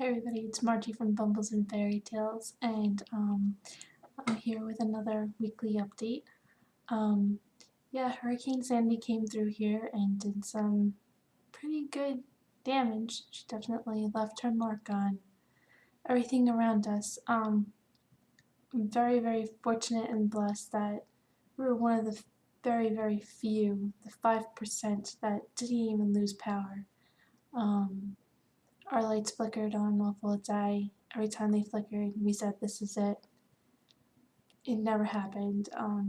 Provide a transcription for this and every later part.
Hi everybody, it's Margie from Bumbles and Fairy Tales, and I'm here with another weekly update. Yeah, Hurricane Sandy came through here and did some pretty good damage. She definitely left her mark on everything around us. I'm very, very fortunate and blessed that we were one of the very, very few, the 5% that didn't even lose power. Our lights flickered on and off all day. Every time they flickered, we said, "This is it." It never happened. I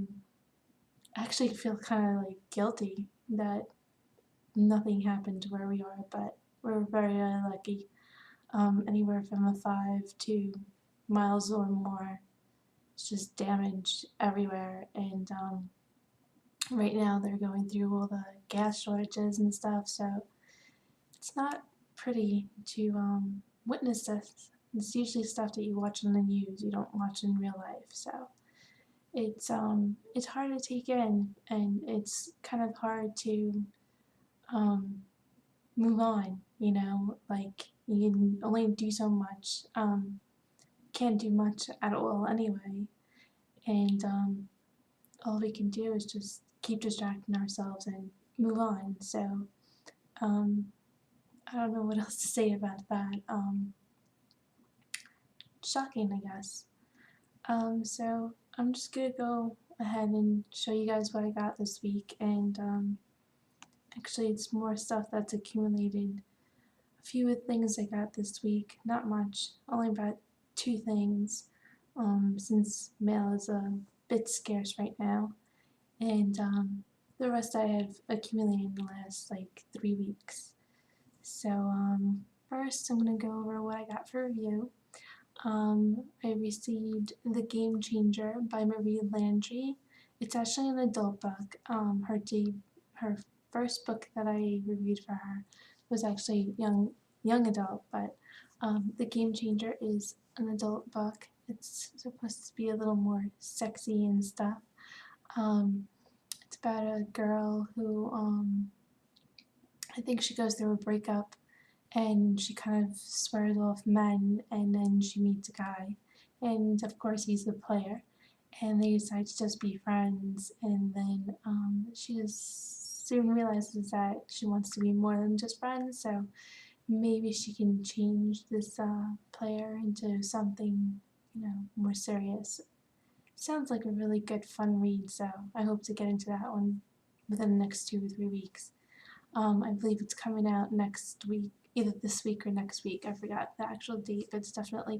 actually feel kind of like guilty that nothing happened where we are, but we're very, very lucky. Anywhere from a 5 to miles or more. It's just damage everywhere, and right now they're going through all the gas shortages and stuff, so it's not pretty to witness this. It's usually stuff that you watch on the news, you don't watch in real life, so it's hard to take in, and it's kind of hard to move on, you know, like you can only do so much, can't do much at all anyway, and all we can do is just keep distracting ourselves and move on. So I don't know what else to say about that. Shocking, I guess. So I'm just gonna go ahead and show you guys what I got this week, and actually it's more stuff that's accumulated. A few things I got this week, not much, only about 2 things, since mail is a bit scarce right now, and the rest I have accumulated in the last like 3 weeks. So first I'm gonna go over what I got for review. I received The Game Changer by Marie Landry. It's actually an adult book. Her first book that I reviewed for her was actually young adult, but The Game Changer is an adult book. It's supposed to be a little more sexy and stuff. It's about a girl who I think she goes through a breakup and she kind of swears off men, and then she meets a guy, and of course he's the player, and they decide to just be friends, and then she just soon realizes that she wants to be more than just friends, so maybe she can change this player into something, you know, more serious. Sounds like a really good fun read, so I hope to get into that one within the next 2 or 3 weeks. I believe it's coming out next week, either this week or next week. I forgot the actual date, but it's definitely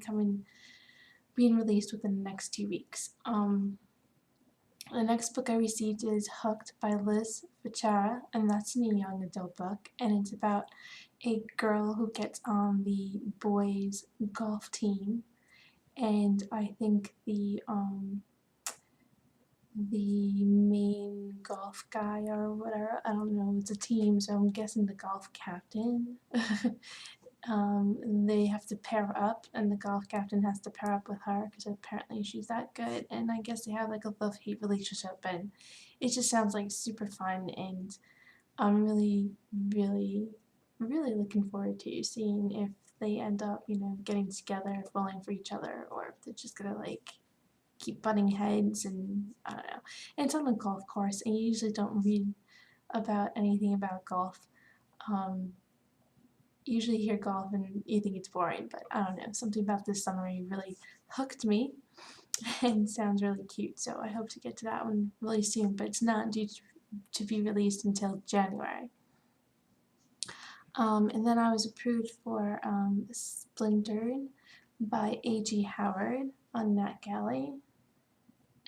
being released within the next 2 weeks. The next book I received is Hooked by Liz Fichera, and that's a young adult book, and it's about a girl who gets on the boys' golf team, and I think the main golf guy or whatever, I don't know, it's a team, so I'm guessing the golf captain. They have to pair up, and the golf captain has to pair up with her because apparently she's that good, and I guess they have like a love-hate relationship, and it just sounds like super fun, and I'm really, really, really looking forward to seeing if they end up, you know, getting together, falling for each other, or if they're just gonna like keep butting heads, and I don't know. And it's on a golf course, and you usually don't read about anything about golf. Usually you hear golf and you think it's boring, but I don't know, something about this summary really hooked me and sounds really cute, so I hope to get to that one really soon, but it's not due to be released until January. And then I was approved for Splintered by A.G. Howard on NetGalley,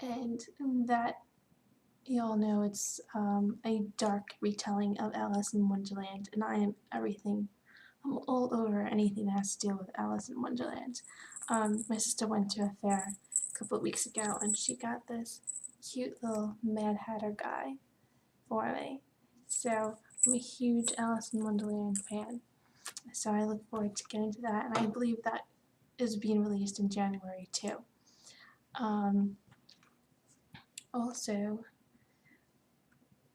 and that, you all know, it's a dark retelling of Alice in Wonderland, and I am everything. I'm all over anything that has to deal with Alice in Wonderland. My sister went to a fair a couple of weeks ago, and she got this cute little Mad Hatter guy for me. So I'm a huge Alice in Wonderland fan. So I look forward to getting to that, and I believe that is being released in January too. Also,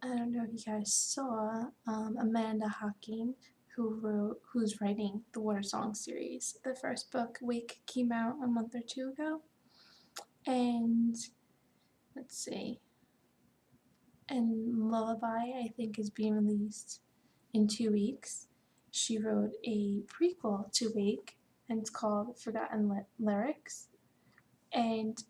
I don't know if you guys saw Amanda Hocking, who's writing the Watersong series. The first book, Wake, came out a month or two ago, and let's see, and Lullaby, I think, is being released in 2 weeks. She wrote a prequel to Wake, and it's called Forgotten Lyrics. And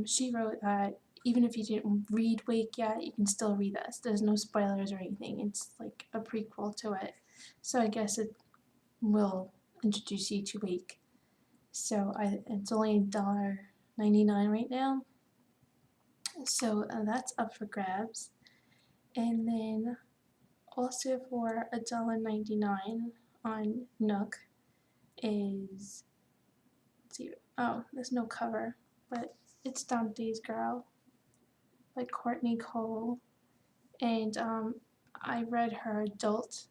she wrote that even if you didn't read Wake yet, you can still read this. There's no spoilers or anything. It's like a prequel to it. So I guess it will introduce you to Wake. So it's only $1.99 right now. So that's up for grabs. And then also for $1.99 on Nook is, let's see, oh, there's no cover, but it's Dante's Girl by Courtney Cole. And I read her adult,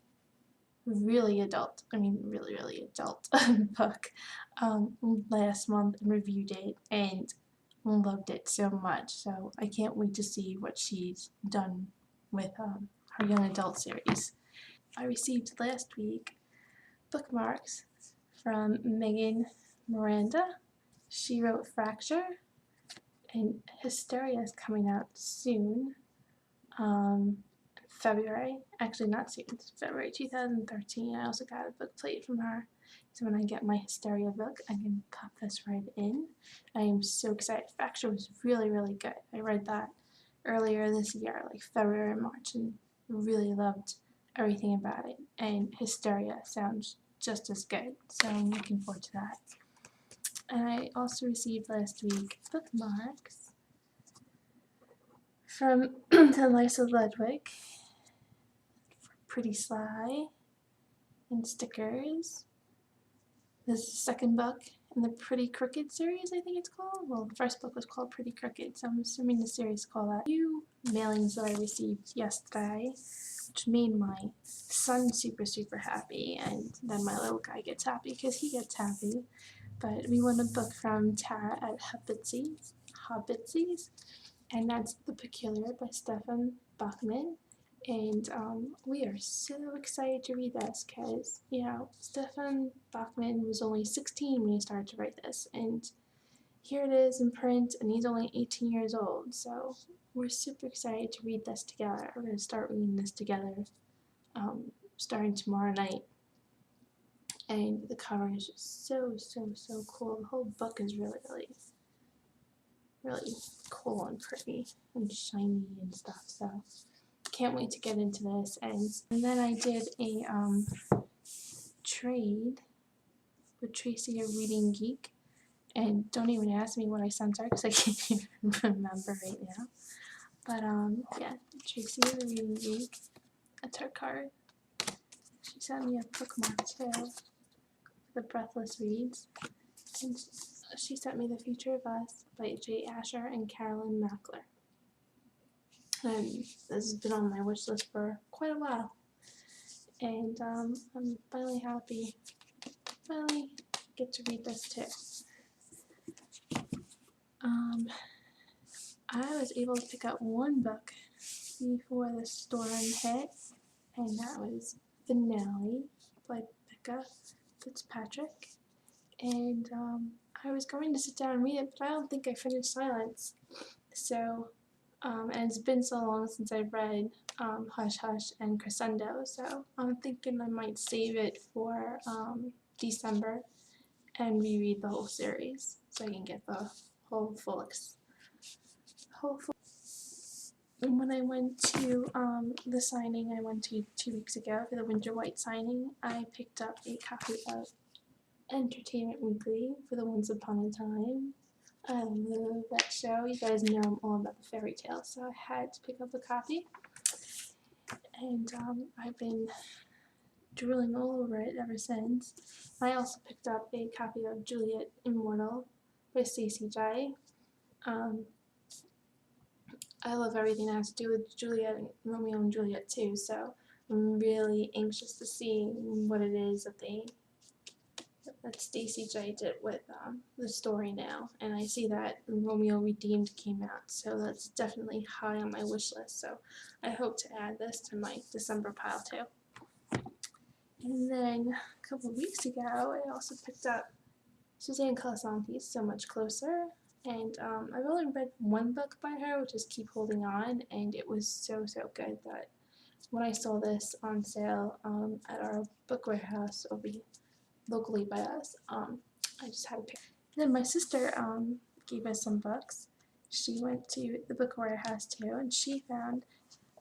really adult book last month and reviewed it and loved it so much. So I can't wait to see what she's done with her young adult series. I received last week bookmarks from Megan Miranda. She wrote Fracture, and Hysteria is coming out soon. February, actually not soon, it's February 2013. I also got a book plate from her. So when I get my Hysteria book, I can pop this right in. I am so excited. Fracture was really, really good. I read that earlier this year, like February, March, and really loved everything about it. And Hysteria sounds just as good, so I'm looking forward to that. And I also received last week bookmarks from Lisa Ludwig for Pretty Sly and stickers. This is the second book in the Pretty Crooked series, I think it's called. Well, the first book was called Pretty Crooked, so I'm assuming the series is called that. A few mailings that I received yesterday, which made my son super, super happy, and then my little guy gets happy because he gets happy. But we won a book from Tara at Hobbitsy's, and that's The Peculiar by Stefan Bachmann. And we are so excited to read this because, you know, Stefan Bachmann was only 16 when he started to write this, and here it is in print, and he's only 18 years old, so we're super excited to read this together. We're going to start reading this together starting tomorrow night. And the cover is just so, so, so cool. The whole book is really, really, really cool and pretty and shiny and stuff, so can't wait to get into this. And then I did a trade with Tracy, a reading geek, and don't even ask me what I sent her because I can't even remember right now. But yeah, Tracy, a reading geek, that's her card. She sent me a bookmark too, the Breathless Reads, and she sent me The Future of Us by J. Asher and Carolyn Mackler. And this has been on my wish list for quite a while, and I'm finally happy. Finally get to read this too. I was able to pick up one book before the storm hit, and that was Finale by Becca Fitzpatrick. And I was going to sit down and read it, but I don't think I finished Silence. So, and it's been so long since I've read Hush Hush and Crescendo, so I'm thinking I might save it for December and reread the whole series so I can get the whole full. And when I went to the signing I went to 2 weeks ago for the Winter White signing, I picked up a copy of Entertainment Weekly for the Once Upon a Time. I love that show. You guys know I'm all about the fairy tales, so I had to pick up a copy. And I've been drooling all over it ever since. I also picked up a copy of Juliet, Immortal by Stacey J. I love everything that has to do with Juliet and Romeo and Juliet too, so I'm really anxious to see what it is that Stacey J did with the story now. And I see that Romeo Redeemed came out, so that's definitely high on my wish list, so I hope to add this to my December pile too. And then a couple of weeks ago, I also picked up Susane Colasanti, So Much Closer. And I've only read one book by her, which is Keep Holding On, and it was so good that when I saw this on sale at our book warehouse over locally by us, I just had to pick. And then my sister gave us some books. She went to the book warehouse too, and she found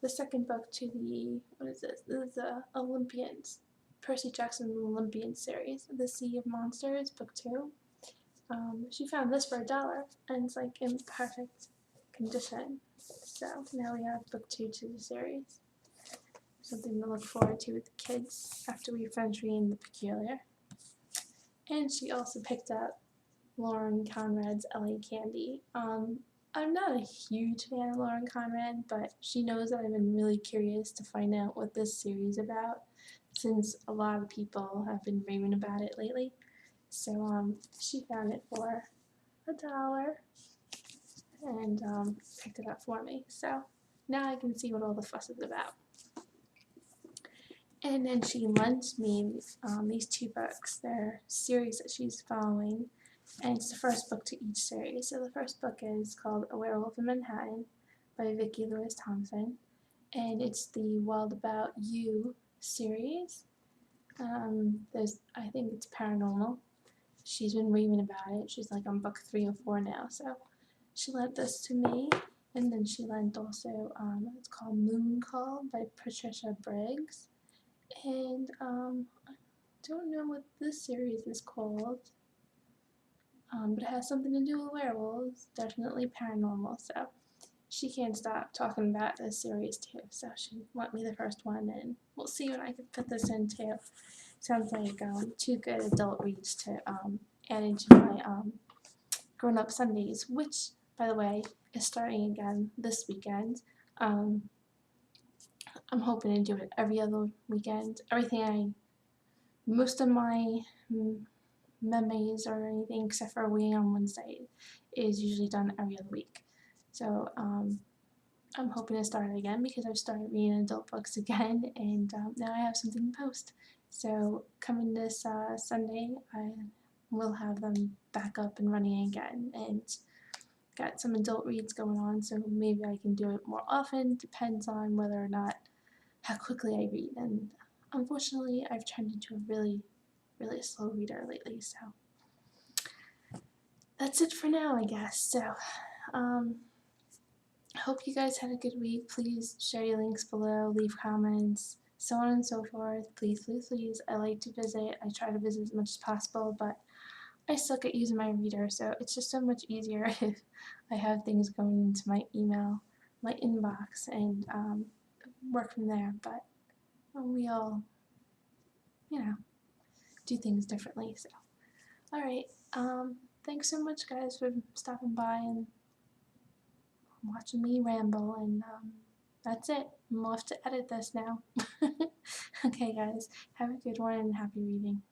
the second book to the, what is this? This is the Olympians, Percy Jackson's Olympians series, The Sea of Monsters, book 2. She found this for $1, and it's like in perfect condition. So now we have book 2 to the series. Something to look forward to with the kids after we finish reading The Peculiar. And she also picked up Lauren Conrad's LA Candy. I'm not a huge fan of Lauren Conrad, but she knows that I've been really curious to find out what this series is about, since a lot of people have been raving about it lately. So she found it for $1 and picked it up for me. So now I can see what all the fuss is about. And then she lent me these 2 books. They're series that she's following, and it's the first book to each series. So the first book is called A Werewolf in Manhattan by Vicki Louise Thompson, and it's the Wild About You series. I think it's paranormal. She's been raving about it. She's like on book 3 or 4 now, so she lent this to me. And then she lent also, it's called Moon Call by Patricia Briggs. And I don't know what this series is called, but it has something to do with werewolves, definitely paranormal, so she can't stop talking about this series too, so she lent me the first one, and we'll see what I can put this into. Sounds like 2 good adult reads to add into my grown-up Sundays, which, by the way, is starting again this weekend. I'm hoping to do it every other weekend. Most of my memes or anything except for reading on Wednesday is usually done every other week. So I'm hoping to start it again because I've started reading adult books again, and now I have something to post. So coming this Sunday, I will have them back up and running again, and got some adult reads going on, so maybe I can do it more often. Depends on whether or not how quickly I read, and unfortunately I've turned into a really slow reader lately, so that's it for now, I guess. So I hope you guys had a good week. Please share your links below, leave comments, so on and so forth. Please. I like to visit. I try to visit as much as possible, but I suck at using my reader, so it's just so much easier if I have things going into my email, my inbox, and work from there. But we all, do things differently. So, alright, thanks so much, guys, for stopping by and watching me ramble, and that's it. I'm off to edit this now. Okay, guys, have a good one and happy reading.